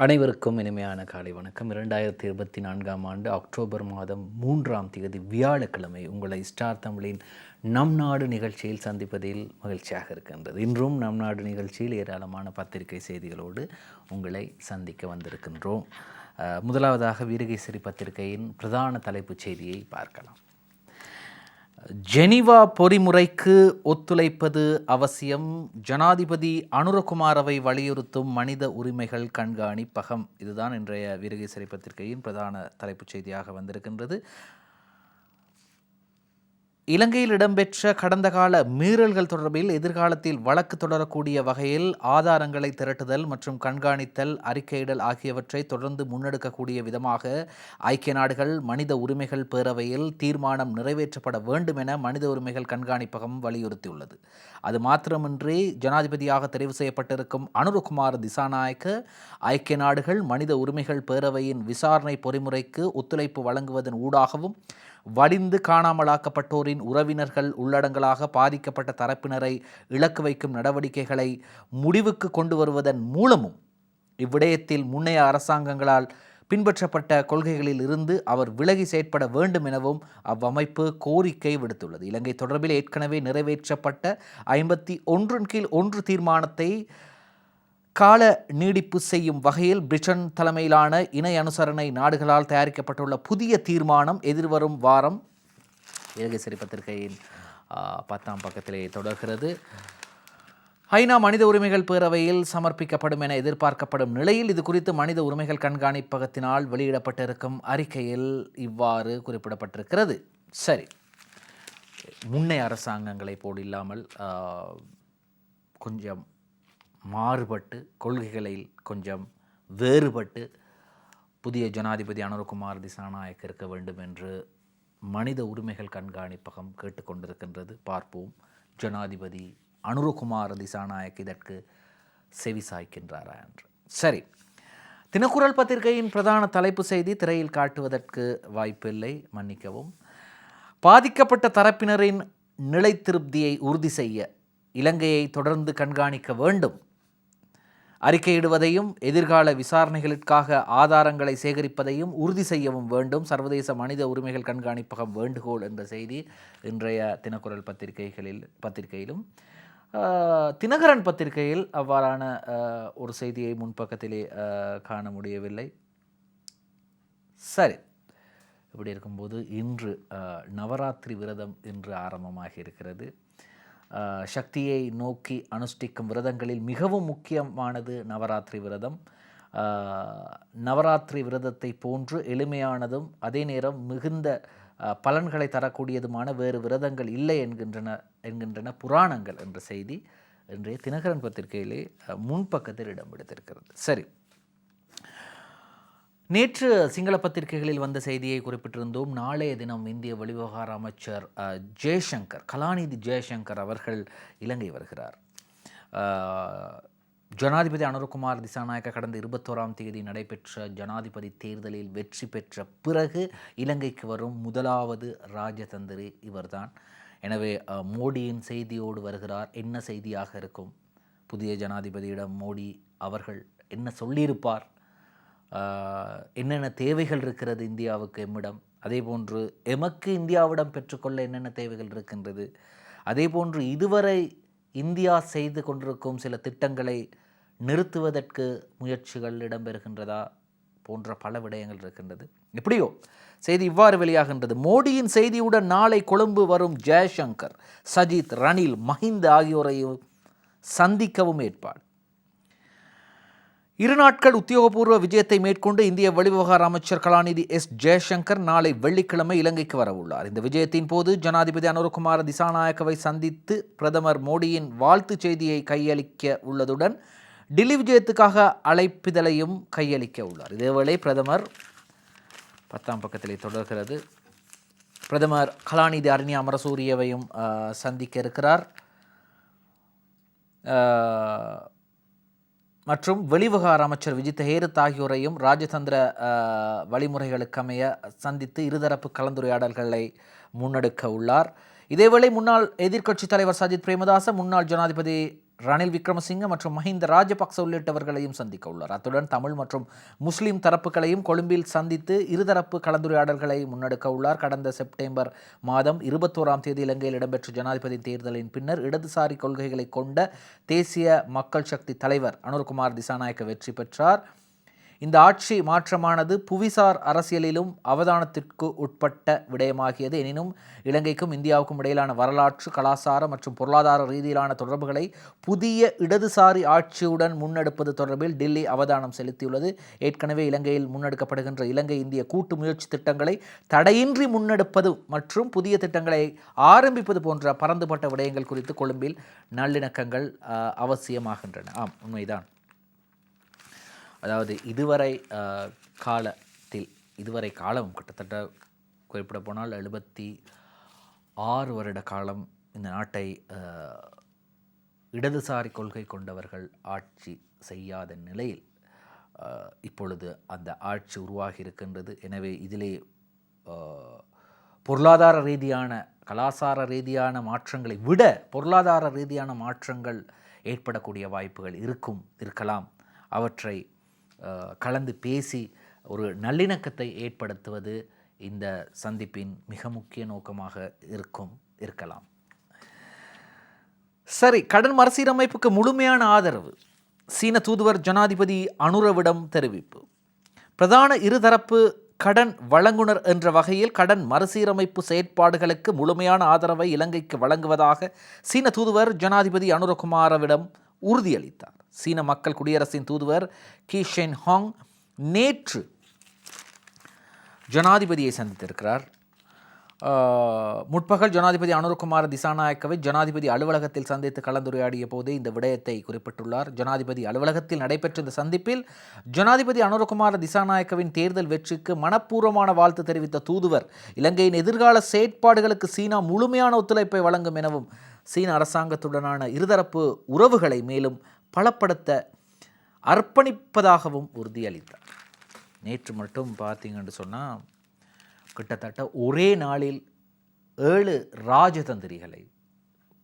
அனைவருக்கும் இனிமையான காலை வணக்கம். 2024ஆம் ஆண்டு அக்டோபர் மாதம் 3ஆம் தேதி வியாழக்கிழமை உங்களை ஸ்டார் தமிழின் நம் நாடு நிகழ்ச்சியில் சந்திப்பதில் மகிழ்ச்சியாக இருக்கின்றது. இன்றும் நம் நாடு நிகழ்ச்சியில் ஏராளமான பத்திரிகை செய்திகளோடு உங்களை சந்திக்க வந்திருக்கின்றோம். முதலாவதாக வீரகேசரி பத்திரிகையின் பிரதான தலைப்புச் செய்தியை பார்க்கலாம். ஜெனீவா பொறிமுறைக்கு ஒத்துழைப்பது அவசியம், ஜனாதிபதி அனுரகுமாரவை வலியுறுத்தும் மனித உரிமைகள் கண்காணிப்பகம். இதுதான் இன்றைய வீரகேசரி பத்திரிகையின் பிரதான தலைப்புச் செய்தியாக வந்திருக்கின்றது. இலங்கையில் இடம்பெற்ற கடந்த கால மீறல்கள் தொடர்பில் எதிர்காலத்தில் வழக்கு தொடரக்கூடிய வகையில் ஆதாரங்களை திரட்டுதல் மற்றும் கண்காணித்தல், அறிக்கையிடல் ஆகியவற்றை தொடர்ந்து முன்னெடுக்கக்கூடிய விதமாக ஐக்கிய நாடுகள் மனித உரிமைகள் பேரவையில் தீர்மானம் நிறைவேற்றப்பட வேண்டும் என மனித உரிமைகள் கண்காணிப்பகம் வலியுறுத்தியுள்ளது. அது மாத்திரமின்றி ஜனாதிபதியாக தெரிவு செய்யப்பட்டிருக்கும் அனுரகுமார திசாநாயக்க ஐக்கிய நாடுகள் மனித உரிமைகள் பேரவையின் விசாரணை பொறிமுறைக்கு ஒத்துழைப்பு வழங்குவதன் ஊடாகவும் வடிந்து காணாமலாக்கப்பட்டோரின் உறவினர்கள் உள்ளடங்கலாக பாதிக்கப்பட்ட தரப்பினரை இலக்கு வைக்கும் நடவடிக்கைகளை முடிவுக்கு கொண்டு வருவதன் மூலமும் இவ்விடயத்தில் முன்னைய அரசாங்கங்களால் பின்பற்றப்பட்ட கொள்கைகளில் இருந்து அவர் விலகி செயற்பட வேண்டும் எனவும் அவ்வமைப்பு கோரிக்கை விடுத்துள்ளது. இலங்கை தொடர்பில் ஏற்கனவே நிறைவேற்றப்பட்ட 51 தீர்மானத்தை கால நீடிப்பு செய்யும் வகையில் பிரிட்டன் தலைமையிலான இணை அனுசரணை நாடுகளால் தயாரிக்கப்பட்டுள்ள புதிய தீர்மானம் எதிர்வரும் வாரம் வீரகேசரி பத்திரிகையின் 10ஆம் பக்கத்திலே தொடர்கிறது. ஐநா மனித உரிமைகள் பேரவையில் சமர்ப்பிக்கப்படும் என எதிர்பார்க்கப்படும் நிலையில் இது குறித்து மனித உரிமைகள் கண்காணிப்பகத்தினால் வெளியிடப்பட்டிருக்கும் அறிக்கையில் இவ்வாறு குறிப்பிடப்பட்டிருக்கிறது. சரி, முன்னைய அரசாங்கங்களை போல் இல்லாமல் கொஞ்சம் மாறுபட்டு, கொள்கைகளில் கொஞ்சம் வேறுபட்டு புதிய ஜனாதிபதி அனுரகுமார் திசாநாயக்க இருக்க வேண்டும் என்று மனித உரிமைகள் கண்காணிப்பகம் கேட்டுக்கொண்டிருக்கின்றது. பார்ப்போம், ஜனாதிபதி அனுரகுமார் திசாநாயக்க இதற்கு செவி சாய்க்கின்றாரா என்று. சரி, தினக்குரல் பத்திரிகையின் பிரதான தலைப்பு செய்தி திரையில் காட்டுவதற்கு வாய்ப்பில்லை, மன்னிக்கவும். பாதிக்கப்பட்ட தரப்பினரின் நிலை திருப்தியை உறுதி செய்ய இலங்கையை தொடர்ந்து கண்காணிக்க வேண்டும், அறிக்கையிடுவதையும் எதிர்கால விசாரணைகளுக்காக ஆதாரங்களை சேகரிப்பதையும் உறுதி செய்யவும் வேண்டும், சர்வதேச மனித உரிமைகள் கண்காணிப்பகம் வேண்டுகோள் என்ற செய்தி இன்றைய தினக்குரல் பத்திரிகையிலும் தினகரன் பத்திரிகையில் அவ்வாறான ஒரு செய்தியை முன்பக்கத்திலே காண முடியவில்லை. சரி, இப்படி இருக்கும்போது இன்று நவராத்திரி விரதம் இன்று ஆரம்பமாகி இருக்கிறது. சக்தியை நோக்கி அனுஷ்டிக்கும் விரதங்களில் மிகவும் முக்கியமானது நவராத்திரி விரதம். நவராத்திரி விரதத்தை போன்று எளிமையானதும் அதே நேரம் மிகுந்த பலன்களை தரக்கூடியதுமான வேறு விரதங்கள் இல்லை என்கின்றன புராணங்கள் என்ற செய்தி இன்றைய தினகரன் பத்திரிகையிலே முன்பக்கத்தில் இடம் பிடித்திருக்கிறது. சரி, நேற்று சிங்கள பத்திரிகைகளில் வந்த செய்தியை குறிப்பிட்டிருந்தோம். நாளைய தினம் இந்திய வெளிவிவகார அமைச்சர் ஜெய்சங்கர், கலாநிதி ஜெய்சங்கர் அவர்கள் இலங்கை வருகிறார். ஜனாதிபதி அனுரகுமார் திசாநாயக்க கடந்த 21ஆம் தேதி நடைபெற்ற ஜனாதிபதி தேர்தலில் வெற்றி பெற்ற பிறகு இலங்கைக்கு வரும் முதலாவது ராஜதந்திரி இவர்தான். எனவே மோடியின் செய்தியோடு வருகிறார். என்ன செய்தியாக இருக்கும்? புதிய ஜனாதிபதியிடம் மோடி அவர்கள் என்ன சொல்லியிருப்பார்? என்னென்ன தேவைகள் இருக்கிறது இந்தியாவுக்கு எம்மிடம், அதே போன்று எமக்கு இந்தியாவிடம் பெற்றுக்கொள்ள என்னென்ன தேவைகள் இருக்கின்றது, அதே போன்று இதுவரை இந்தியா செய்து கொண்டிருக்கும் சில திட்டங்களை நிறுத்துவதற்கு முயற்சிகள் இடம்பெறுகின்றதா போன்ற பல விடயங்கள் இருக்கின்றது. எப்படியோ செய்தி இவ்வாறு வெளியாகின்றது. மோடியின் செய்தியுடன் நாளை கொழும்பு வரும் ஜெய்சங்கர், சஜித், ரணில், மஹிந்த ஆகியோரையும் சந்திக்கவும் ஏற்பாடு. 2 நாட்கள் உத்தியோகபூர்வ விஜயத்தை மேற்கொண்டு இந்திய வெளிவிவகார அமைச்சர் கலாநிதி ஜெய்சங்கர் நாளை வெள்ளிக்கிழமை இலங்கைக்கு வரவுள்ளார். இந்த விஜயத்தின் போது ஜனாதிபதி அனுரகுமார திசாநாயக்கவை சந்தித்து பிரதமர் மோடியின் வாழ்த்து செய்தியை கையளிக்க உள்ளதுடன் டில்லி விஜயத்துக்காக அழைப்பிதழையும் கையளிக்க உள்ளார். இதேவேளை பிரதமர் 10ஆம் பக்கத்திலே தொடர்கிறது. பிரதமர் கலாநிதி அருணி அமரசூரியவையும் சந்திக்க இருக்கிறார். மற்றும் வெளிவிவகார அமைச்சர் விஜித் ஹேரத் ஆகியோரையும் ராஜதந்திர வழிமுறைகளுக்கு அமைய சந்தித்து இருதரப்பு கலந்துரையாடல்களை முன்னெடுக்க உள்ளார். இதேவேளை முன்னாள் எதிர்க்கட்சித் தலைவர் சஜித் பிரேமதாச, முன்னாள் ஜனாதிபதி ரணில் விக்ரமசிங்க மற்றும் மஹிந்த ராஜபக்ச உள்ளிட்டவர்களையும் சந்திக்க உள்ளார். அத்துடன் தமிழ் மற்றும் முஸ்லிம் தரப்புகளையும் கொழும்பில் சந்தித்து இருதரப்பு கலந்துரையாடல்களை முன்னெடுக்க உள்ளார். கடந்த செப்டம்பர் மாதம் 21ஆம் தேதி இலங்கையில் இடம்பெற்ற ஜனாதிபதி தேர்தலின் பின்னர் இடதுசாரி கொள்கைகளை கொண்ட தேசிய மக்கள் சக்தி தலைவர் அனுரகுமார் திசாநாயக்க வெற்றி பெற்றார். இந்த ஆட்சி மாற்றமானது புவிசார் அரசியலிலும் அவதானத்திற்கு உட்பட்ட விடயமாகியது. எனினும் இலங்கைக்கும் இந்தியாவுக்கும் இடையிலான வரலாற்று, கலாசார மற்றும் பொருளாதார ரீதியிலான தொடர்புகளை புதிய இடதுசாரி ஆட்சியுடன் முன்னெடுப்பது தொடர்பில் டில்லி அவதானம் செலுத்தியுள்ளது. ஏற்கனவே இலங்கையில் முன்னெடுக்கப்படுகின்ற இலங்கை இந்திய கூட்டு முயற்சி திட்டங்களை தடையின்றி முன்னெடுப்பது மற்றும் புதிய திட்டங்களை ஆரம்பிப்பது போன்ற பரந்துபட்ட விடயங்கள் குறித்து கொழும்பில் நல்லிணக்கங்கள் அவசியமாகின்றன. ஆம், உண்மைதான். அதாவது இதுவரை காலம் கிட்டத்தட்ட குறிப்பிட போனால் 76 வருட காலம் இந்த நாட்டை இடதுசாரி கொள்கை கொண்டவர்கள் ஆட்சி செய்யாத நிலையில் இப்பொழுது அந்த ஆட்சி உருவாகி இருக்கின்றது. எனவே இதிலே பொருளாதார ரீதியான, கலாசார ரீதியான மாற்றங்களை விட பொருளாதார ரீதியான மாற்றங்கள் ஏற்படக்கூடிய வாய்ப்புகள் இருக்கலாம். அவற்றை கலந்து பேசி ஒரு நல்லிணக்கத்தை ஏற்படுத்துவது இந்த சந்திப்பின் மிக முக்கிய நோக்கமாக இருக்கலாம். சரி, கடன் மறுசீரமைப்புக்கு முழுமையான ஆதரவு சீன தூதுவர் ஜனாதிபதி அனுரவிடம் தெரிவிப்பு. பிரதான இருதரப்பு கடன் வழங்குனர் என்ற வகையில் கடன் மறுசீரமைப்பு செயற்பாடுகளுக்கு முழுமையான ஆதரவை இலங்கைக்கு வழங்குவதாக சீன தூதுவர் ஜனாதிபதி அனுரகுமாரவிடம் உறுதியளித்தார். சீன மக்கள் குடியரசின் தூதுவர் கி ஷென் ஹாங் நேற்று ஜனாதிபதியை சந்தித்திருக்கிறார். முற்பகல் ஜனாதிபதி அனுரகுமார திசாநாயக்கவை ஜனாதிபதி அலுவலகத்தில் சந்தித்து கலந்துரையாடிய போதே இந்த விடயத்தை குறிப்பிட்டுள்ளார். ஜனாதிபதி அலுவலகத்தில் நடைபெற்ற இந்த சந்திப்பில் ஜனாதிபதி அனுரகுமார திசாநாயக்கவின் தேர்தல் வெற்றிக்கு மனப்பூர்வமான வாழ்த்து தெரிவித்த தூதுவர் இலங்கையின் எதிர்கால செயற்பாடுகளுக்கு சீனா முழுமையான ஒத்துழைப்பை வழங்கும் எனவும் சீன அரசாங்கத்துடனான இருதரப்பு உறவுகளை மேலும் பலப்படுத்த அர்ப்பணிப்பதாகவும் உறுதியளித்தார். நேற்று மட்டும் பார்த்தீங்கன்னு சொன்னால் கிட்டத்தட்ட ஒரே நாளில் 7 ராஜதந்திரிகளை,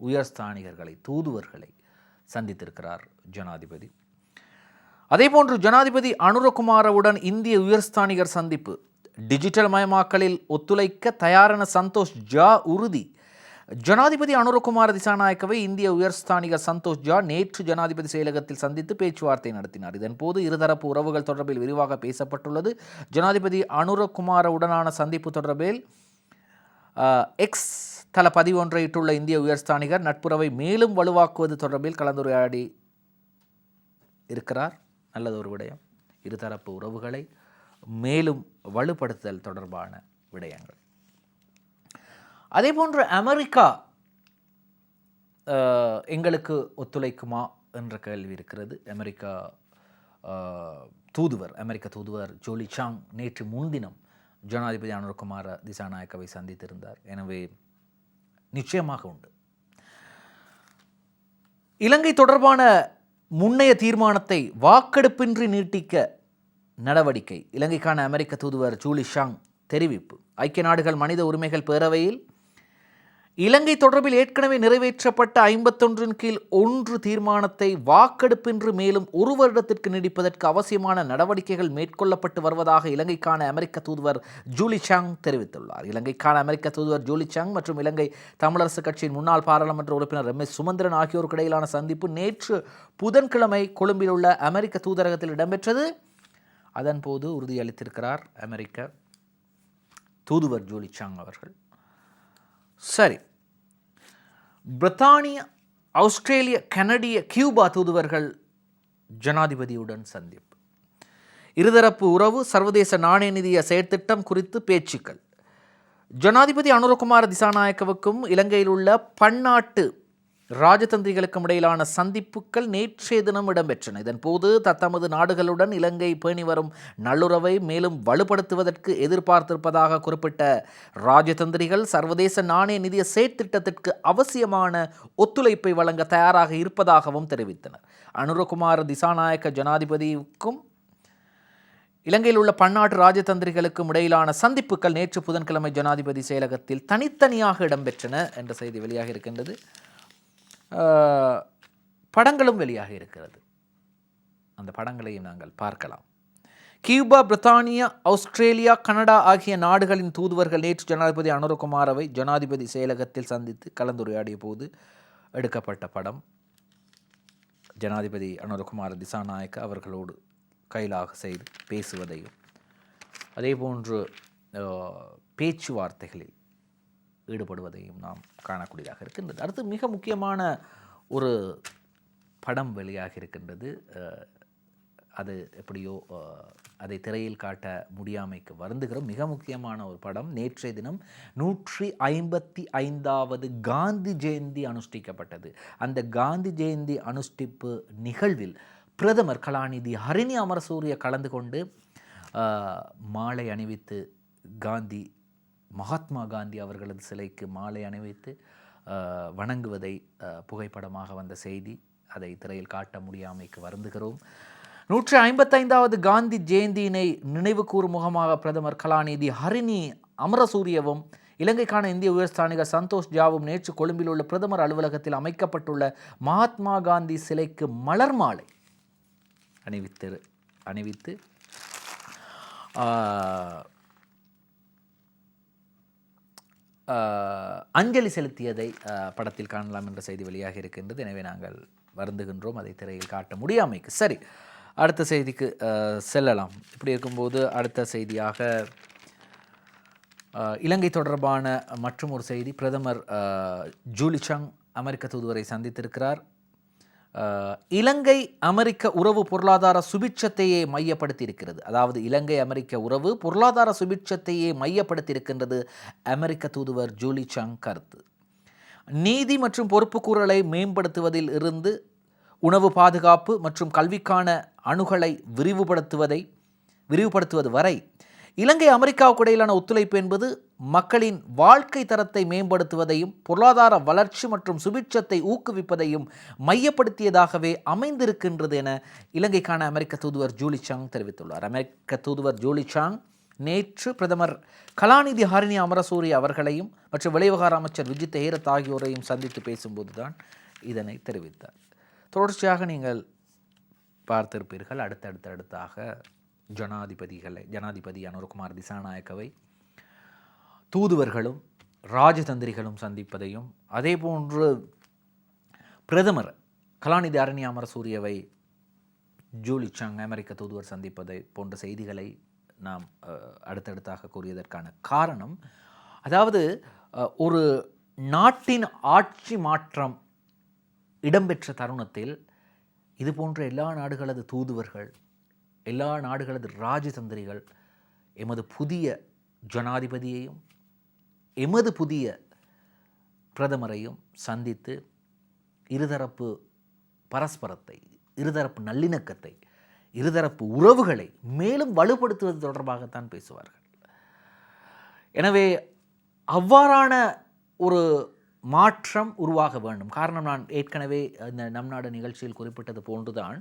உயர்ஸ்தானிகர்களை, தூதுவர்களை சந்தித்திருக்கிறார் ஜனாதிபதி. அதேபோன்று ஜனாதிபதி அனுரகுமாரவுடன் இந்திய உயர்ஸ்தானிகர் சந்திப்பு. டிஜிட்டல் மயமாக்கலில் ஒத்துழைக்க தயாரான சந்தோஷ் ஜா உறுதி. ஜனாதிபதி அனுரகுமார திசாநாயக்கவை இந்திய உயர்ஸ்தானிகர் சந்தோஷ் ஜா நேற்று ஜனாதிபதி செயலகத்தில் சந்தித்து பேச்சுவார்த்தை நடத்தினார். இதன்போது இருதரப்பு உறவுகள் தொடர்பில் விரிவாக பேசப்பட்டுள்ளது. ஜனாதிபதி அனுரகுமாரவுடனான சந்திப்பு தொடர்பில் எக்ஸ் தள பதிவு ஒன்றை இட்டுள்ள இந்திய உயர்ஸ்தானிகர் நட்புறவை மேலும் வலுவாக்குவது தொடர்பில் கலந்துரையாடி இருக்கிறார். நல்லது ஒரு விடயம். இருதரப்பு உறவுகளை மேலும் வலுப்படுத்தல் தொடர்பான விடயங்கள். அதேபோன்று அமெரிக்கா எங்களுக்கு ஒத்துழைக்குமா என்ற கேள்வி இருக்கிறது. அமெரிக்க தூதுவர் ஜோலி சாங் நேற்று முன்தினம் ஜனாதிபதி அனுரகுமார திசாநாயக்கவை சந்தித்திருந்தார். எனவே நிச்சயமாக உண்டு. இலங்கை தொடர்பான முன்னைய தீர்மானத்தை வாக்கெடுப்பின்றி நீட்டிக்க நடவடிக்கை. இலங்கைக்கான அமெரிக்க தூதுவர் ஜூலி ஷாங் தெரிவிப்பு. ஐக்கிய நாடுகள் மனித உரிமைகள் பேரவையில் இலங்கை தொடர்பில் ஏற்கனவே நிறைவேற்றப்பட்ட 51 தீர்மானத்தை வாக்கெடுப்பின்றி மேலும் 1 வருடத்திற்கு நீடிப்பதற்கு அவசியமான நடவடிக்கைகள் மேற்கொள்ளப்பட்டு வருவதாக இலங்கைக்கான அமெரிக்க தூதுவர் ஜூலி சாங் தெரிவித்துள்ளார். இலங்கைக்கான அமெரிக்க தூதுவர் ஜூலி சாங் மற்றும் இலங்கை தமிழரசு கட்சியின் முன்னாள் பாராளுமன்ற உறுப்பினர் MS சுமந்திரன் ஆகியோருக்கு இடையிலான சந்திப்பு நேற்று புதன்கிழமை கொழும்பில் உள்ள அமெரிக்க தூதரகத்தில் இடம்பெற்றது. அதன்போது உறுதியளித்திருக்கிறார் அமெரிக்க தூதுவர் ஜூலி சாங் அவர்கள். சரி, பிரித்தானிய, ஆஸ்திரேலிய, கனடிய, கியூபா தூதுவர்கள் ஜனாதிபதியுடன் சந்திப்பு. இருதரப்பு உறவு, சர்வதேச நாணய நிதிய செயற்திட்டம் குறித்து பேச்சுக்கள். ஜனாதிபதி அனுரகுமார திசாநாயக்கவுக்கும் இலங்கையில் உள்ள பன்னாட்டு ராஜதந்திரிகளுக்கும் இடையிலான சந்திப்புகள் நேற்றைய தினம் இடம்பெற்றன. இதன்போது தத்தமது நாடுகளுடன் இலங்கை பேணி வரும் நல்லுறவை மேலும் வலுப்படுத்துவதற்கு எதிர்பார்த்திருப்பதாக குறிப்பிட்ட ராஜதந்திரிகள் சர்வதேச நாணய நிதிய செயற்திட்டத்திற்கு அவசியமான ஒத்துழைப்பை வழங்க தயாராக இருப்பதாகவும் தெரிவித்தனர். அனுரகுமார திசாநாயக்க ஜனாதிபதிக்கும் இலங்கையில் உள்ள பன்னாட்டு ராஜதந்திரிகளுக்கும் இடையிலான சந்திப்புகள் நேற்று புதன்கிழமை ஜனாதிபதி செயலகத்தில் தனித்தனியாக இடம்பெற்றன என்ற செய்தி வெளியாக இருக்கின்றது. படங்களும் வெளியாக இருக்கிறது. அந்த படங்களையும் நாங்கள் பார்க்கலாம். கியூபா, பிரித்தானியா, ஆஸ்திரேலியா, கனடா ஆகிய நாடுகளின் தூதுவர்கள் நேற்று ஜனாதிபதி அனுரகுமாரவை ஜனாதிபதி செயலகத்தில் சந்தித்து கலந்துரையாடிய போது எடுக்கப்பட்ட படம். ஜனாதிபதி அனுரகுமார திசாநாயக்க அவர்களோடு கைலாக செய்து பேசுவதையும் அதேபோன்று பேச்சுவார்த்தைகளில் ஈடுபடுவதையும் நாம் காணக்கூடியதாக இருக்கின்றது. அடுத்து மிக முக்கியமான ஒரு படம் வெளியாக இருக்கின்றது. அது எப்படியோ அதை திரையில் காட்ட முடியாமைக்கு வருந்துகிறோம். மிக முக்கியமான ஒரு படம். நேற்றைய தினம் 155வது காந்தி ஜெயந்தி அனுஷ்டிக்கப்பட்டது. அந்த காந்தி ஜெயந்தி அனுஷ்டிப்பு நிகழ்வில் பிரதமர் கலாநிதி ஹரிணி அமரசூரிய கலந்து கொண்டு மாலை அணிவித்து மகாத்மா காந்தி அவர்களது சிலைக்கு மாலை அணிவித்து வணங்குவதை புகைப்படமாக வந்த செய்தி. அதை திரையில் காட்ட முடியாமைக்கு வருந்துகிறோம். 155வது காந்தி ஜெயந்தியினை நினைவு கூறும் முகமாக பிரதமர் கலாநிதி ஹரிணி அமரசூரியவும் இலங்கைக்கான இந்திய உயர்ஸ்தானிகர் சந்தோஷ் ஜாவும் நேற்று கொழும்பில் உள்ள பிரதமர் அலுவலகத்தில் அமைக்கப்பட்டுள்ள மகாத்மா காந்தி சிலைக்கு மலர் மாலை அணிவித்து அஞ்சலி செலுத்தியதை படத்தில் காணலாம் என்ற செய்தி வெளியாக இருக்கின்றது. எனவே நாங்கள் வருந்துகின்றோம் அதை திரையில் காட்ட முடியாமைக்கு. சரி, அடுத்த செய்திக்கு செல்லலாம். இப்படி இருக்கும்போது அடுத்த செய்தியாக இலங்கை தொடர்பான மற்றும் ஒரு செய்தி. பிரதமர் ஜூலி சங் அமெரிக்க தூதுவரை சந்தித்திருக்கிறார். இலங்கை அமெரிக்க உறவு பொருளாதார சுபிட்சத்தையே மையப்படுத்தி இருக்கிறது. அதாவது இலங்கை அமெரிக்க உறவு பொருளாதார சுபிட்சத்தையே மையப்படுத்தி இருக்கின்றது அமெரிக்க தூதுவர் ஜூலி சங் கருத்து. நீதி மற்றும் பொறுப்புக்கூறலை மேம்படுத்துவதில் இருந்து உணவு பாதுகாப்பு மற்றும் கல்விக்கான அணுகலை விரிவுபடுத்துவது வரை இலங்கை அமெரிக்காவுக்கு இடையிலான ஒத்துழைப்பு என்பது மக்களின் வாழ்க்கை தரத்தை மேம்படுத்துவதையும் பொருளாதார வளர்ச்சி மற்றும் சுபிட்சத்தை ஊக்குவிப்பதையும் மையப்படுத்தியதாகவே அமைந்திருக்கின்றது என இலங்கைக்கான அமெரிக்க தூதுவர் ஜூலி சாங் தெரிவித்துள்ளார். அமெரிக்க தூதுவர் ஜூலி சாங் நேற்று பிரதமர் கலாநிதி ஹரிணி அமரசூரிய அவர்களையும் மற்றும் வெளிவிவகார அமைச்சர் விஜித் ஹேரத் ஆகியோரையும் சந்தித்து பேசும்போதுதான் இதனை தெரிவித்தார். தொடர்ச்சியாக நீங்கள் பார்த்திருப்பீர்கள். அடுத்ததாக ஜனாதிபதி அனுரகுமார் திசாநாயக்கவை தூதுவர்களும் ராஜதந்திரிகளும் சந்திப்பதையும் அதேபோன்று பிரதமர் கலாநிதி ஹரிணி அமரசூரியவை ஜூலி சாங் அமெரிக்க தூதுவர் சந்திப்பதை போன்ற செய்திகளை நாம் அடுத்தடுத்தாக கூறியதற்கான காரணம், அதாவது ஒரு நாட்டின் ஆட்சி மாற்றம் இடம்பெற்ற தருணத்தில் இது போன்ற எல்லா நாடுகளது தூதுவர்கள், எல்லா நாடுகளது ராஜதந்திரிகள் எமது புதிய ஜனாதிபதியையும் எமது புதிய பிரதமரையும் சந்தித்து இருதரப்பு பரஸ்பரத்தை, இருதரப்பு நல்லிணக்கத்தை, இருதரப்பு உறவுகளை மேலும் வலுப்படுத்துவது தொடர்பாகத்தான் பேசுவார்கள். எனவே அவ்வாறான ஒரு மாற்றம் உருவாக வேண்டும். காரணம், நான் ஏற்கனவே இந்த நம் நாடு நிகழ்ச்சியில் குறிப்பிட்டது போன்றுதான்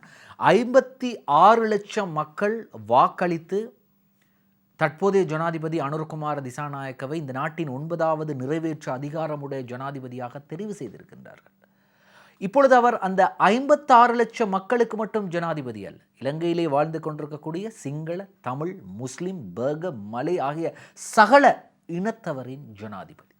56 லட்சம் மக்கள் வாக்களித்து தற்போதைய ஜனாதிபதி அனுரகுமார திசாநாயக்கவை இந்த நாட்டின் 9வது நிறைவேற்று அதிகாரமுடைய ஜனாதிபதியாக தெரிவு செய்திருக்கின்றார்கள். இப்பொழுது அவர் அந்த 56 லட்சம் மக்களுக்கு மட்டும் ஜனாதிபதி அல்ல, இலங்கையிலே வாழ்ந்து கொண்டிருக்கக்கூடிய சிங்கள, தமிழ், முஸ்லிம், பர்க, மலை ஆகிய சகல இனத்தவரின் ஜனாதிபதி,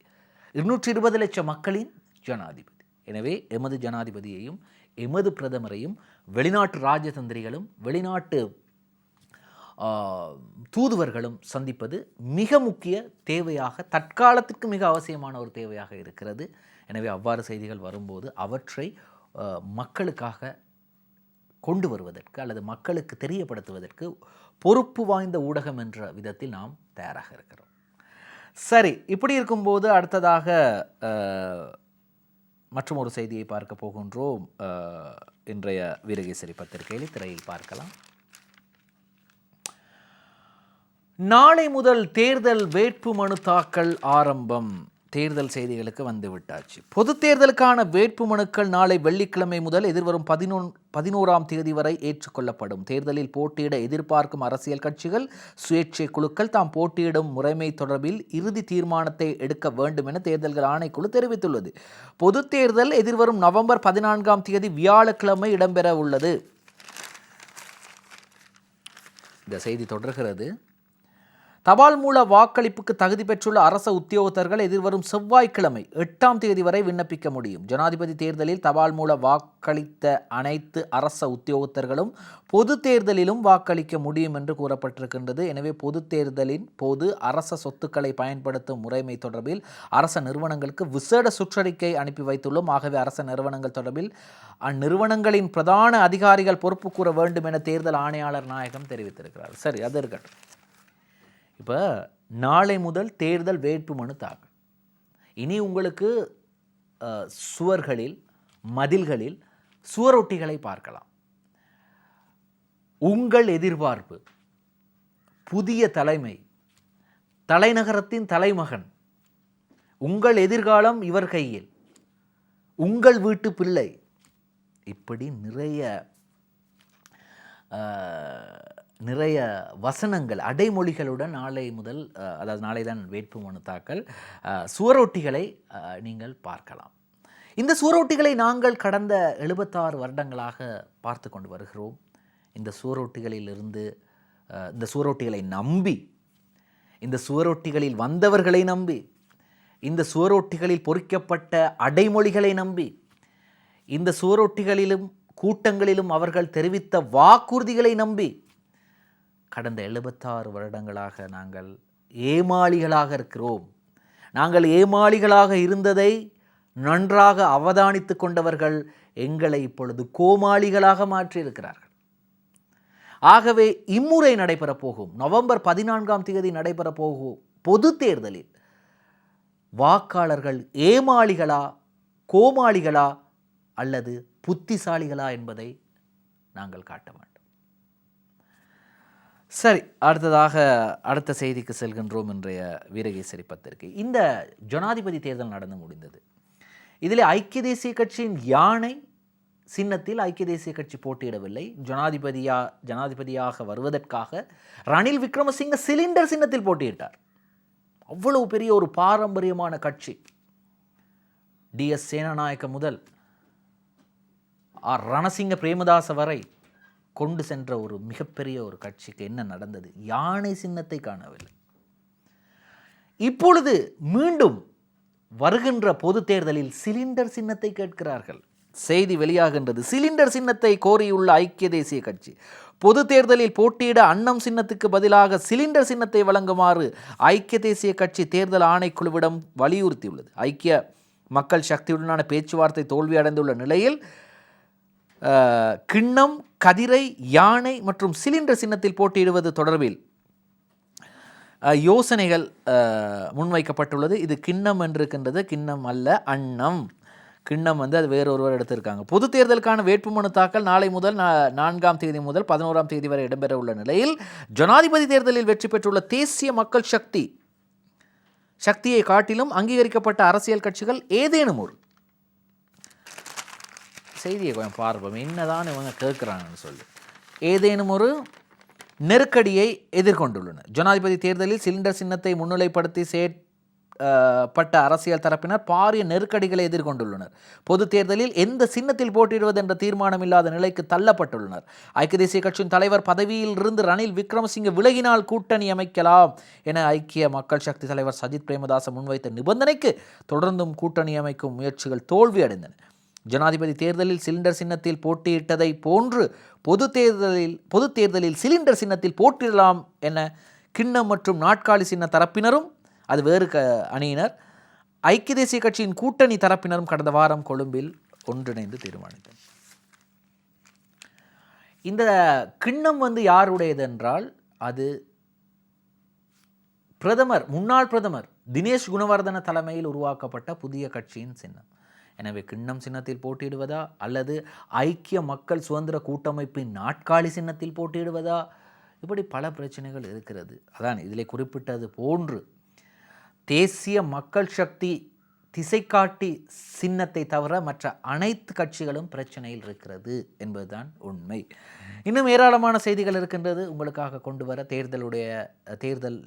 220 லட்சம் மக்களின் ஜனாதிபதி. எனவே எமது ஜனாதிபதியையும் எமது பிரதமரையும் வெளிநாட்டு ராஜதந்திரிகளும் வெளிநாட்டு தூதுவர்களும் சந்திப்பது மிக முக்கிய தேவையாக, தற்காலத்துக்கு மிக அவசியமான ஒரு தேவையாக இருக்கிறது. எனவே அவ்வாறு செய்திகள் வரும்போது அவற்றை மக்களுக்காக கொண்டு வருவதற்கு அல்லது மக்களுக்கு தெரியப்படுத்துவதற்கு பொறுப்பு வாய்ந்த ஊடகம் என்ற விதத்தில் நாம் தயாராக இருக்கிறோம். சரி, இப்படி இருக்கும்போது அடுத்ததாக மற்றும் ஒரு செய்தியை பார்க்க போகின்றோம். இன்றைய வீரகேசரி பத்திரிகையில் திரையில் பார்க்கலாம். நாளை முதல் தேர்தல் வேட்புமனு தாக்கல் ஆரம்பம். தேர்தல் செய்திகளுக்கு வந்து விட்டாச்சு. பொது தேர்தலுக்கான வேட்புமனுக்கள் நாளை வெள்ளிக்கிழமை முதல் எதிர்வரும் 11ஆம் தேதி வரை ஏற்றுக்கொள்ளப்படும். தேர்தலில் போட்டியிட எதிர்பார்க்கும் அரசியல் கட்சிகள், சுயேட்சை குழுக்கள் தாம் போட்டியிடும் முறைமை தொடர்பில் இறுதி தீர்மானத்தை எடுக்க வேண்டும் என தேர்தல்கள் ஆணைக்குழு தெரிவித்துள்ளது. பொது தேர்தல் எதிர்வரும் நவம்பர் 14ஆம் தேதி வியாழக்கிழமை இடம்பெற உள்ளது. இந்த செய்தி தொடர்கிறது. தபால் மூல வாக்களிப்புக்கு தகுதி பெற்றுள்ள அரச உத்தியோகத்தர்கள் எதிர்வரும் செவ்வாய்க்கிழமை 8ஆம் தேதி வரை விண்ணப்பிக்க முடியும். ஜனாதிபதி தேர்தலில் தபால் மூல வாக்களித்த அனைத்து அரச உத்தியோகத்தர்களும் பொது தேர்தலிலும் வாக்களிக்க முடியும் என்று கூறப்பட்டிருக்கின்றது. எனவே பொது தேர்தலின் போது அரச சொத்துக்களை பயன்படுத்தும் முறைமை தொடர்பில் அரச நிறுவனங்களுக்கு விசேட சுற்றறிக்கை அனுப்பி வைத்துள்ளோம். ஆகவே அரச நிறுவனங்கள் தொடர்பில் அந்நிறுவனங்களின் பிரதான அதிகாரிகள் பொறுப்பு கூற வேண்டும் என தேர்தல் ஆணையாளர் நாயகம் தெரிவித்திருக்கிறார். சரி, அது இருக்கட்டும். இப்போ நாளை முதல் தேர்தல் வேட்புமனு தாக்கல். இனி உங்களுக்கு சுவர்களில், மதில்களில் சுவரொட்டிகளை பார்க்கலாம். உங்கள் எதிர்பார்ப்பு புதிய தலைமை, தலைநகரத்தின் தலைமகன், உங்கள் எதிர்காலம் இவர் கையில், உங்கள் வீட்டு பிள்ளை, இப்படி நிறைய வசனங்கள், அடைமொழிகளுடன் நாளை முதல், அதாவது நாளை தான் வேட்புமனு தாக்கல், சுவரொட்டிகளை நீங்கள் பார்க்கலாம். இந்த சுவரொட்டிகளை நாங்கள் கடந்த 76 வருடங்களாக பார்த்து கொண்டு வருகிறோம். இந்த சுவரொட்டிகளிலிருந்து, இந்த சுவரொட்டிகளை நம்பி, இந்த சுவரொட்டிகளில் வந்தவர்களை நம்பி, இந்த சுவரொட்டிகளில் பொறிக்கப்பட்ட அடைமொழிகளை நம்பி, இந்த சுவரொட்டிகளிலும் கூட்டங்களிலும் அவர்கள் தெரிவித்த வாக்குறுதிகளை நம்பி கடந்த 76 வருடங்களாக நாங்கள் ஏமாளிகளாக இருக்கிறோம். நாங்கள் ஏமாளிகளாக இருந்ததை நன்றாக அவதானித்து கொண்டவர்கள் எங்களை இப்பொழுது கோமாளிகளாக மாற்றியிருக்கிறார்கள். ஆகவே இம்முறை நடைபெறப் போகும் நவம்பர் 14ஆம் தேதி நடைபெறப் போகும் பொது தேர்தலில் வாக்காளர்கள் ஏமாளிகளா, கோமாளிகளா அல்லது புத்திசாலிகளா என்பதை நாங்கள் காட்ட வேண்டும். சரி, அடுத்ததாக அடுத்த செய்திக்கு செல்கின்றோம். இன்றைய வீரகேசரி பத்திரிகை. இந்த ஜனாதிபதி தேர்தல் நடந்து முடிந்தது. இதில் ஐக்கிய தேசிய கட்சியின் யானை சின்னத்தில் ஐக்கிய தேசிய கட்சி போட்டியிடவில்லை. ஜனாதிபதியாக வருவதற்காக ரணில் விக்ரமசிங்க சிலிண்டர் சின்னத்தில் போட்டியிட்டார். அவ்வளவு பெரிய ஒரு பாரம்பரியமான கட்சி. DS சேனாநாயக்க முதல் ரணசிங்க பிரேமதாச வரை கொண்டு சென்ற ஒரு மிகப்பெரிய ஒரு கட்சிக்கு என்ன நடந்தது? யானை சின்னத்தை காணவில்லை. இப்பொழுது மீண்டும் வருகின்ற பொது தேர்தலில் சிலிண்டர் சின்னத்தை கேட்கிறார்கள். செய்தி வெளியாகின்றது. சிலிண்டர் சின்னத்தை கோரியுள்ள ஐக்கிய தேசிய கட்சி பொது தேர்தலில் போட்டியிட அன்னம் சின்னத்துக்கு பதிலாக சிலிண்டர் சின்னத்தை வழங்குமாறு ஐக்கிய தேசிய கட்சி தேர்தல் ஆணைக்குழுவிடம் வலியுறுத்தியுள்ளது. ஐக்கிய மக்கள் சக்தியுடனான பேச்சுவார்த்தை தோல்வியடைந்துள்ள நிலையில் கிண்ணம், கதிரை, யானை மற்றும் சிலிண்டர் சின்னத்தில் போட்டியிடுவது தொடர்பில் யோசனைகள் முன்வைக்கப்பட்டுள்ளது. இது கிண்ணம் என்றிருக்கின்றது. கிண்ணம் அல்ல, அன்னம். கிண்ணம் அது வேறொருவர் எடுத்திருக்காங்க. பொது தேர்தலுக்கான வேட்புமனு தாக்கல் நாளை முதல் 4ஆம் தேதி முதல் 11ஆம் தேதி வரை இடம்பெற உள்ள நிலையில் ஜனாதிபதி தேர்தலில் வெற்றி பெற்றுள்ள தேசிய மக்கள் சக்தியை காட்டிலும் அங்கீகரிக்கப்பட்ட அரசியல் கட்சிகள் ஏதேனும் ஒரு செய்தியை கொஞ்சம் பார்ப்போம், என்னதான் இவங்க கேட்குறாங்கன்னு சொல்லி. ஏதேனும் ஒரு நெருக்கடியை எதிர்கொண்டுள்ளனர். ஜனாதிபதி தேர்தலில் சிலிண்டர் சின்னத்தை முன்னிலைப்படுத்தி செயற்பட்ட அரசியல் தரப்பினர் பாரிய நெருக்கடிகளை எதிர்கொண்டுள்ளனர். பொது தேர்தலில் எந்த சின்னத்தில் போட்டியிடுவது என்ற தீர்மானம் இல்லாத நிலைக்கு தள்ளப்பட்டுள்ளனர். ஐக்கிய தேசிய கட்சியின் தலைவர் பதவியில் இருந்து ரணில் விக்ரமசிங்க விலகினால் கூட்டணி அமைக்கலாம் என ஐக்கிய மக்கள் சக்தி தலைவர் சஜித் பிரேமதாச முன்வைத்த நிபந்தனைக்கு தொடர்ந்தும் கூட்டணி அமைக்கும் முயற்சிகள் தோல்வியடைந்தன. ஜனாதிபதி தேர்தலில் சிலிண்டர் சின்னத்தில் போட்டியிட்டதை போன்று பொது தேர்தலில் சிலிண்டர் சின்னத்தில் போட்டியிடலாம் என கிண்ணம் மற்றும் நாட்காலி சின்ன தரப்பினரும், அது வேறு அணியினர், ஐக்கிய தேசிய கட்சியின் கூட்டணி தரப்பினரும் கடந்த வாரம் கொழும்பில் ஒன்றிணைந்து தீர்மானித்தனர். இந்த கிண்ணம் யாருடையது என்றால் அது முன்னாள் பிரதமர் தினேஷ் குணவர்தன தலைமையில் உருவாக்கப்பட்ட புதிய கட்சியின் சின்னம். எனவே கிண்ணம் சின்னத்தில் போட்டியிடுவதா அல்லது ஐக்கிய மக்கள் சுதந்திர கூட்டமைப்பின் நாட்காலி சின்னத்தில் போட்டியிடுவதா, இப்படி பல பிரச்சனைகள் இருக்கிறது. அதான் இதில் குறிப்பிட்டது போன்று தேசிய மக்கள் சக்தி திசைகாட்டி சின்னத்தை தவிர மற்ற அனைத்து கட்சிகளும் பிரச்சனையில் இருக்கிறது என்பதுதான் உண்மை. இன்னும் ஏராளமான செய்திகள் இருக்கின்றது உங்களுக்காக கொண்டு வர. தேர்தல்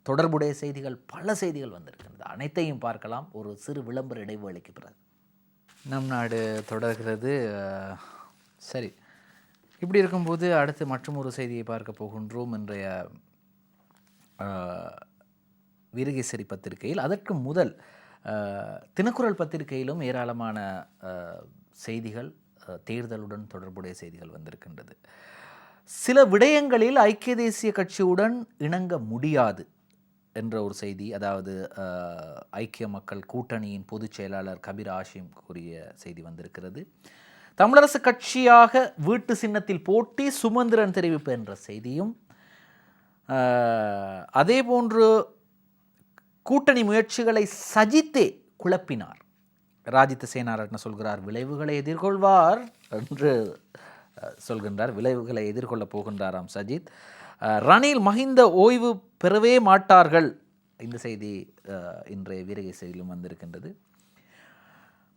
தொடர்புடைய செய்திகள், பல செய்திகள் வந்திருக்கின்றது. அனைத்தையும் பார்க்கலாம் ஒரு சிறு விளம்பர இடைவேளைக்கு பிறகு. நம் நாடு தொடர்கிறது. சரி, இப்படி இருக்கும்போது அடுத்து மற்றும் ஒரு செய்தியை பார்க்க போகின்றோம். இன்றைய வீரகேசரி பத்திரிகையில், அதற்கு முதல் தினக்குரல் பத்திரிகையிலும் ஏராளமான செய்திகள், தேர்தலுடன் தொடர்புடைய செய்திகள் வந்திருக்கின்றது. சில விடயங்களில் ஐக்கிய தேசிய கட்சியுடன் இணங்க முடியாது என்ற ஒரு செய்தி, அதாவது ஐக்கிய மக்கள் கூட்டணியின் பொதுச் செயலாளர் கபீர் ஹாஷிம் கூறிய செய்தி வந்திருக்கிறது. தமிழரசு கட்சியாக வீட்டு சின்னத்தில் போட்டி சுமந்திரன் தெரிவிப்பு என்ற செய்தியும், அதே போன்று கூட்டணி முயற்சிகளை சஜித்தே குழப்பினார். ராஜித சேனாரட்ன சொல்கிறார் விளைவுகளை எதிர்கொள்வார் என்று சொல்கின்றார். விளைவுகளை எதிர்கொள்ளப் போகின்றாராம் சஜித். ரணில் மஹிந்த ஓய்வு பெறவே மாட்டார்கள், இந்த செய்தி இன்றைய வீரகேசரியிலும் வந்திருக்கின்றது.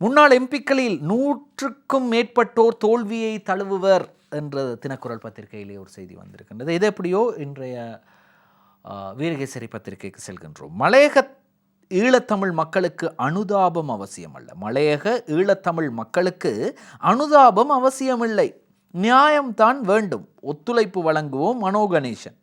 முன்னாள் எம்பிக்களில் 100க்கும் மேற்பட்டோர் தோல்வியை தழுவுவர் என்ற தினக்குரல் பத்திரிகையிலே ஒரு செய்தி வந்திருக்கின்றது. இது எப்படியோ இன்றைய வீரகேசரி பத்திரிகைக்கு செல்கின்றோம். மலையக ஈழத்தமிழ் மக்களுக்கு அனுதாபம் அவசியம் அல்ல. மலையக ஈழத்தமிழ் மக்களுக்கு அனுதாபம் அவசியமில்லை, நியாயம்தான் வேண்டும். ஒத்துழைப்பு வழங்குவோம். மனோ கணேசன்.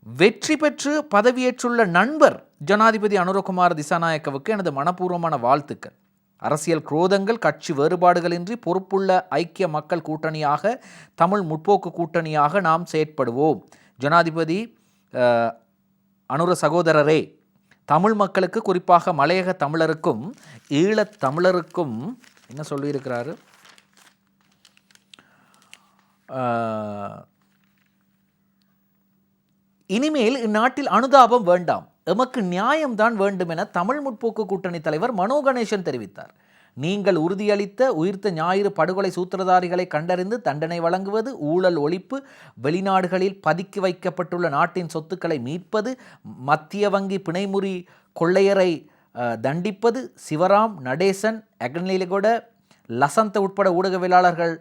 வெற்றி பெற்று பதவியேற்றுள்ள நண்பர் ஜனாதிபதி அனுரகுமார திசாநாயக்கவுக்கு எனது மனப்பூர்வமான வாழ்த்துக்கள். அரசியல் குரோதங்கள், கட்சி வேறுபாடுகளின்றி பொறுப்புள்ள ஐக்கிய மக்கள் கூட்டணியாக, தமிழ் முற்போக்கு கூட்டணியாக நாம் செயற்படுவோம். ஜனாதிபதி அனுர சகோதரரே, தமிழ் மக்களுக்கு, குறிப்பாக மலையக தமிழருக்கும் ஈழத் தமிழருக்கும் என்ன சொல்லியிருக்கிறாரு, இனிமேல் இந்நாட்டில் அனுதாபம் வேண்டாம், எமக்கு நியாயம்தான் வேண்டும் என தமிழ் முற்போக்கு கூட்டணி தலைவர் மனோ கணேசன் தெரிவித்தார். நீங்கள் உறுதியளித்த உயிர்த்த ஞாயிறு படுகொலை சூத்திரதாரிகளை கண்டறிந்து தண்டனை வழங்குவது, ஊழல் ஒழிப்பு, வெளிநாடுகளில் பதுக்கி வைக்கப்பட்டுள்ள நாட்டின் சொத்துக்களை மீட்பது, மத்திய வங்கி பிணைமுறி கொள்ளையரை தண்டிப்பது, சிவராம், நடேசன், அக்னிலிகொட, லசந்த உட்பட ஊடகவியலாளர்கள்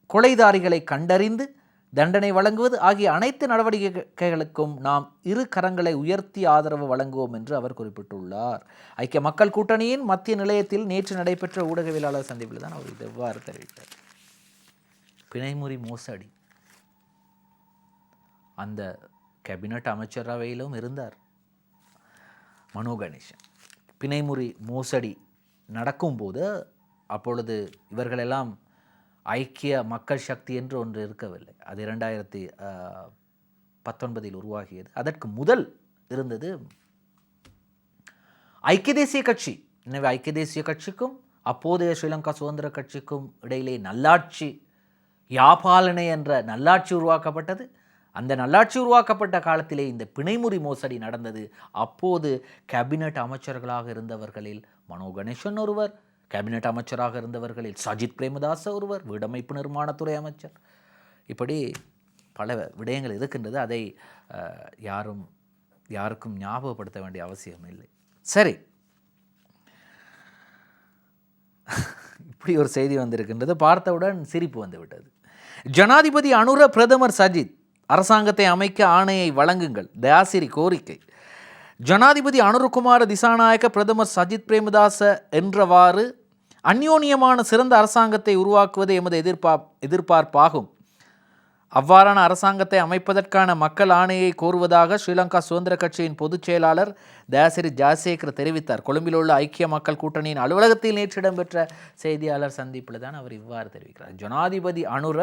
கொலைதாரிகளை கண்டறிந்து தண்டனை வழங்குவது ஆகிய அனைத்து நடவடிக்கைகளுக்கும் நாம் இரு கரங்களை உயர்த்தி ஆதரவு வழங்குவோம் என்று அவர் குறிப்பிட்டுள்ளார். ஐக்கிய மக்கள் கூட்டணியின் மத்திய நிலையத்தில் நேற்று நடைபெற்ற ஊடகவியலாளர் சந்திப்பில் தான் அவர் இவ்வாறு தெரிவித்தார். பிணைமுறி மோசடி, அந்த கேபினட் அமைச்சரவையிலும் இருந்தார் மனோ கணேசன். பிணைமுறி மோசடி நடக்கும்போது அப்பொழுது இவர்களெல்லாம் ஐக்கிய மக்கள் சக்தி என்று ஒன்று இருக்கவில்லை. அது 2019 உருவாகியது. அதற்கு முதல் இருந்தது ஐக்கிய தேசிய கட்சி. எனவே ஐக்கிய தேசிய கட்சிக்கும் அப்போதைய ஸ்ரீலங்கா சுதந்திர கட்சிக்கும் இடையிலே நல்லாட்சி, யாபாலனை என்ற நல்லாட்சி உருவாக்கப்பட்டது. அந்த நல்லாட்சி உருவாக்கப்பட்ட காலத்திலே இந்த பிணைமுறி மோசடி நடந்தது. அப்போது கேபினட் அமைச்சர்களாக இருந்தவர்களில் மனோ கணேசன் ஒருவர், கேபினட் அமைச்சராக இருந்தவர்களில் சஜித் பிரேமதாச ஒருவர், வீடமைப்பு நிர்மாணத்துறை அமைச்சர். இப்படி பல விடயங்கள் இருக்கின்றது. அதை யாருக்கும் ஞாபகப்படுத்த வேண்டிய அவசியம் இல்லை. சரி, இப்படி ஒரு செய்தி வந்திருக்கின்றது. பார்த்தவுடன் சிரிப்பு வந்துவிட்டது. ஜனாதிபதி அனுர, பிரதமர் சஜித் அரசாங்கத்தை அமைக்க ஆணையை வழங்குங்கள், தயாசிரி கோரிக்கை. ஜனாதிபதி அனுரகுமார திசாநாயக்க, பிரதமர் சஜித் பிரேமதாச என்றவாறு அந்யோன்யமான சிறந்த அரசாங்கத்தை உருவாக்குவது எமது எதிர்பார்ப்பாகும். அவ்வாறான அரசாங்கத்தை அமைப்பதற்கான மக்கள் ஆணையை கோருவதாக ஸ்ரீலங்கா சுதந்திர கட்சியின் பொதுச் செயலாளர் தயாசிரி ஜாசேகர் தெரிவித்தார். கொழும்பில் உள்ள ஐக்கிய மக்கள் கூட்டணியின் அலுவலகத்தில் நேற்று இடம்பெற்ற செய்தியாளர் சந்திப்பில் தான் அவர் இவ்வாறு தெரிவிக்கிறார். ஜனாதிபதி அனுர,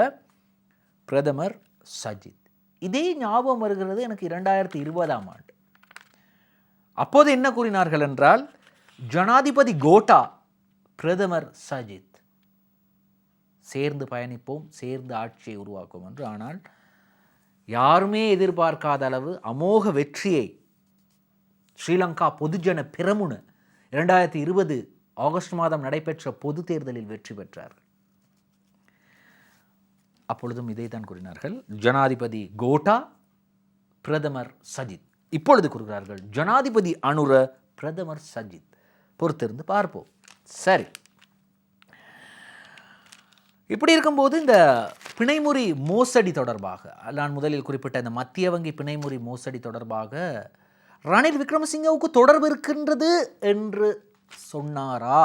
பிரதமர் சஜித். இதே ஞாபகம் வருகிறது எனக்கு 2020ஆம் ஆண்டு. அப்போது என்ன கூறினார்கள் என்றால், ஜனாதிபதி கோட்டா, பிரதமர் சஜித், சேர்ந்து பயணிப்போம், சேர்ந்து ஆட்சியை உருவாக்குவோம் என்று. ஆனால் யாருமே எதிர்பார்க்காத அளவு அமோக வெற்றியை ஸ்ரீலங்கா பொதுஜன பெரமுன 2020 ஆகஸ்ட் மாதம் நடைபெற்ற பொது தேர்தலில் வெற்றி பெற்றார்கள். அப்பொழுதும் இதைத்தான் கூறினார்கள், ஜனாதிபதி கோட்டா, பிரதமர் சஜித். இப்பொழுது கூறுகிறார்கள் ஜனாதிபதி அனுர, பிரதமர் சஜித். பொறுத்திருந்து பார்ப்போம். சரி, இப்படி இருக்கும்போது இந்த பிணைமுறி மோசடி தொடர்பாக, நான் முதலில் குறிப்பிட்ட இந்த மத்திய வங்கி பிணைமுறி மோசடி தொடர்பாக ரணில் விக்ரமசிங்கவுக்கு தொடர்பு இருக்கின்றது என்று சொன்னாரா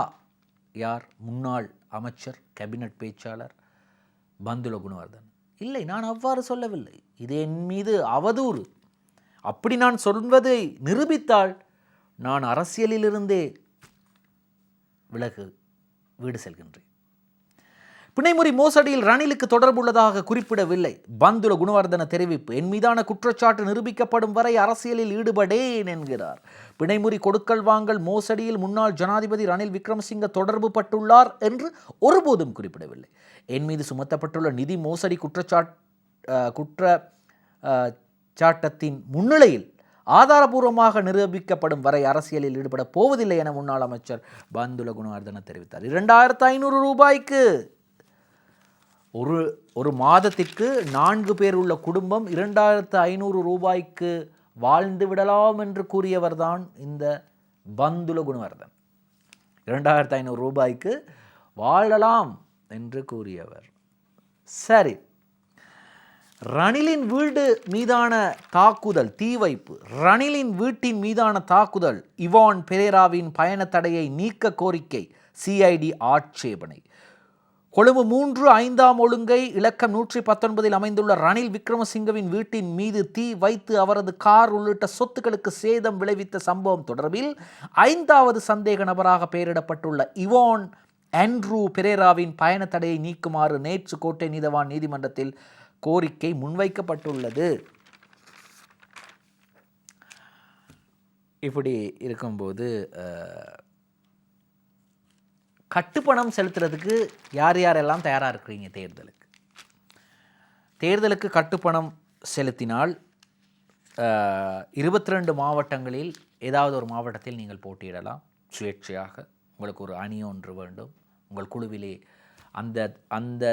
யார்? முன்னாள் அமைச்சர், கேபினட் பேச்சாளர் பந்துல குணவர்தன். இல்லை, நான் அவ்வாறு சொல்லவில்லை. இது என் மீது அவதூறு. அப்படி நான் சொல்வதை நிரூபித்தால் நான் அரசியலிலிருந்தே வீடு செல்கின்றேன். பிணைமுறி மோசடியில் ரணிலுக்கு தொடர்புள்ளதாக குறிப்பிடவில்லை. பந்துல குணவர்தன தெரிவிப்பு: என் மீதான குற்றச்சாட்டு நிரூபிக்கப்படும் வரை அரசியலில் ஈடுபடேன் என்கிறார். பிணைமுறி கொடுக்கல் வாங்கல் மோசடியில் முன்னாள் ஜனாதிபதி ரணில் விக்ரமசிங்க தொடர்பு பட்டுள்ளார் என்று ஒருபோதும் குறிப்பிடவில்லை. என் மீது சுமத்தப்பட்டுள்ள நிதி மோசடி குற்றச்சாட்டத்தின் முன்னிலையில் ஆதாரபூர்வமாக நிரூபிக்கப்படும் வரை அரசியலில் ஈடுபட போவதில்லை என முன்னாள் அமைச்சர் பந்துல குணவர்தன தெரிவித்தார். 2500 ரூபாய்க்கு ஒரு மாதத்திற்கு 4 பேர் உள்ள குடும்பம் 2500 ரூபாய்க்கு வாழ்ந்து விடலாம் என்று கூறியவர்தான் இந்த பந்துல குணவர்தன். 2500 ரூபாய்க்கு வாழலாம் என்று கூறியவர். சரி, ரணிலின் வீடு மீதான தாக்குதல், தீ வைப்பு. ரணிலின் வீட்டின் மீதான தாக்குதல், இவான் பெரேராவின் பயண தடையை நீக்க கோரிக்கை, சிஐடி ஆட்சேபனை. கொழும்பு 3/5 ஒழுங்கை இலக்கம் 119 அமைந்துள்ள ரணில் விக்ரமசிங்கவின் வீட்டின் மீது தீ வைத்து அவரது கார் உள்ளிட்ட சொத்துக்களுக்கு சேதம் விளைவித்த சம்பவம் தொடர்பில் 5வது சந்தேக நபராக பெயரிடப்பட்டுள்ள இவான் ஆண்ட்ரூ பெரேராவின் பயண தடையை நீக்குமாறு நேற்று கோட்டை நீதவான் நீதிமன்றத்தில் கோரிக்கை முன்வைக்கப்பட்டுள்ளது. இப்படி இருக்கும்போது கட்டுப்பணம் செலுத்துறதுக்கு யார் யாரெல்லாம் தயாராக இருக்கிறீங்க? தேர்தலுக்கு கட்டுப்பணம் செலுத்தினால் 22 மாவட்டங்களில் ஏதாவது ஒரு மாவட்டத்தில் நீங்கள் போட்டியிடலாம் சுயேட்சையாக. உங்களுக்கு ஒரு அணி ஒன்று வேண்டும். உங்கள் குழுவிலே அந்த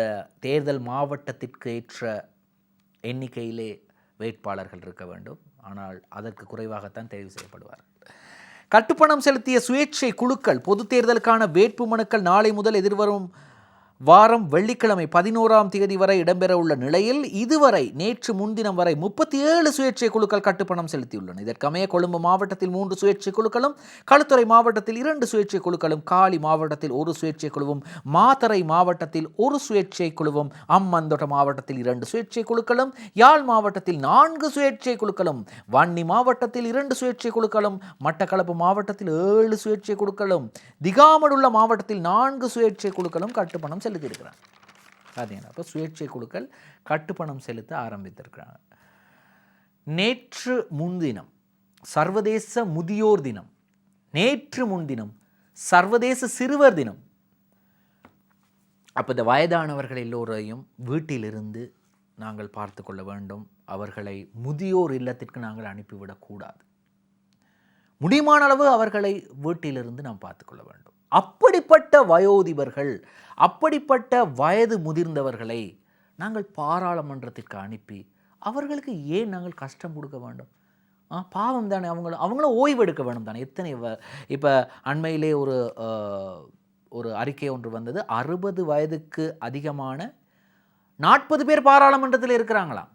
தேர்தல் மாவட்டத்திற்கு ஏற்ற எண்ணிக்கையிலே வேட்பாளர்கள் இருக்க வேண்டும். ஆனால் அதற்கு குறைவாகத்தான் தெரிவு செய்யப்படுவார்கள். கட்டுப்பணம் செலுத்திய சுயேட்சை குழுக்கள் பொது தேர்தலுக்கான வேட்பு மனுக்கள் நாளை முதல் எதிர்வரும் வாரம் வெள்ளிக்கிழமை 11ஆம் தேதி வரை இடம்பெறவுள்ள நிலையில் இதுவரை நேற்று முன்தினம் வரை 37 சுயேட்சை குழுக்கள் கட்டுப்பணம் செலுத்தியுள்ளன. இதற்கமைய கொழும்பு மாவட்டத்தில் 3 சுயேட்சை குழுக்களும், களுத்துறை மாவட்டத்தில் 2 சுயேட்சை குழுக்களும், காலி மாவட்டத்தில் 1 சுயேட்சை குழுவும், மாத்தறை மாவட்டத்தில் 1 சுயேட்சை குழுவும், அம்மந்தோட்ட மாவட்டத்தில் 2 சுயேட்சை குழுக்களும், யாழ் மாவட்டத்தில் 4 சுயேட்சை குழுக்களும், வன்னி மாவட்டத்தில் 2 சுயேட்சை குழுக்களும், மட்டக்களப்பு மாவட்டத்தில் 7 சுயேட்சை குழுக்களும், திகாமடுள்ள மாவட்டத்தில் 4 சுயேட்சை குழுக்களும் கட்டுப்பணம் செலுத்தியிருக்கிறாங்க. பார்த்தீங்கன்னா அப்போ சுயேட்சை குழுக்கள் கட்டுப்பணம் செலுத்த ஆரம்பித்திருக்கிறாங்க. நேற்று முன்தினம் சர்வதேச முதியோர் தினம், நேற்று முன்தினம் சர்வதேச சிறுவர் தினம். அப்போ இந்த வயதானவர்கள் எல்லோரையும் வீட்டிலிருந்து நாங்கள் பார்த்து கொள்ள வேண்டும். அவர்களை முதியோர் இல்லத்திற்கு நாங்கள் அனுப்பிவிடக்கூடாது. முடியுமான அளவு அவர்களை வீட்டிலிருந்து நாம் பார்த்துக்கொள்ள வேண்டும். அப்படிப்பட்ட வயோதிபர்கள், அப்படிப்பட்ட வயது முதிர்ந்தவர்களை நாங்கள் பாராளுமன்றத்திற்கு அனுப்பி அவர்களுக்கு ஏன் நாங்கள் கஷ்டம் கொடுக்க வேண்டும்? பாவம் தானே. அவங்களும் ஓய்வு எடுக்க வேண்டும் தானே. எத்தனை இப்போ அண்மையிலே ஒரு அறிக்கை ஒன்று வந்தது. 60 வயதுக்கு அதிகமான 40 பேர் பாராளுமன்றத்தில் இருக்கிறாங்களாம்.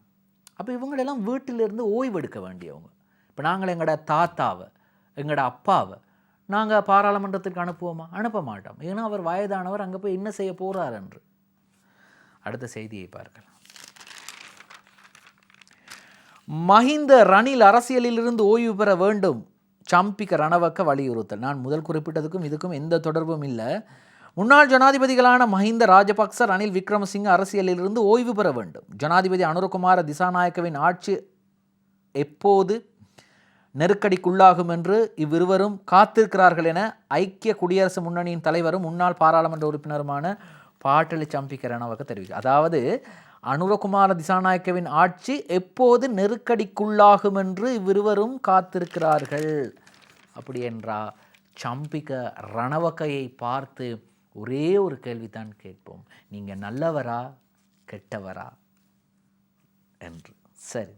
அப்போ இவங்களெல்லாம் வீட்டிலிருந்து ஓய்வு எடுக்க வேண்டியவங்க. இப்போ நாங்கள் எங்களோட தாத்தாவை, எங்களோட அப்பாவை நாங்கள் பாராளுமன்றத்துக்கு அனுப்புவோமா? அனுப்ப மாட்டோம். ஏன்னா அவர் வயதானவர், அங்கே போய் என்ன செய்ய போகிறார் என்று. அடுத்த செய்தியை பார்க்கலாம். மஹிந்த ரணில் அரசியலிலிருந்து ஓய்வு பெற வேண்டும், சம்பிக்க ரணவக்க வலியுறுத்தல். நான் முதல் குறிப்பிட்டதுக்கும் இதுக்கும் எந்த தொடர்பும் இல்லை. முன்னாள் ஜனாதிபதிகளான மஹிந்த ராஜபக்ச, ரணில் விக்ரமசிங்க அரசியலிலிருந்து ஓய்வு பெற வேண்டும். ஜனாதிபதி அனுரகுமார திசாநாயக்கவின் ஆட்சி எப்போது நெருக்கடிக்குள்ளாகும் என்று இவ்விருவரும் காத்திருக்கிறார்கள் என ஐக்கிய குடியரசு முன்னணியின் தலைவரும் முன்னாள் பாராளுமன்ற உறுப்பினருமான பாட்டலி சம்பிக்க ரணவக்க தெரிவித்தார். அதாவது அனுரகுமார திசாநாயக்கவின் ஆட்சி எப்போது நெருக்கடிக்குள்ளாகும் என்று இவ்விருவரும் காத்திருக்கிறார்கள். அப்படி என்றால் சம்பிக்க ரணவக்கையை பார்த்து ஒரே ஒரு கேள்விதான் கேட்போம், நீங்கள் நல்லவரா கெட்டவரா என்று. சரி.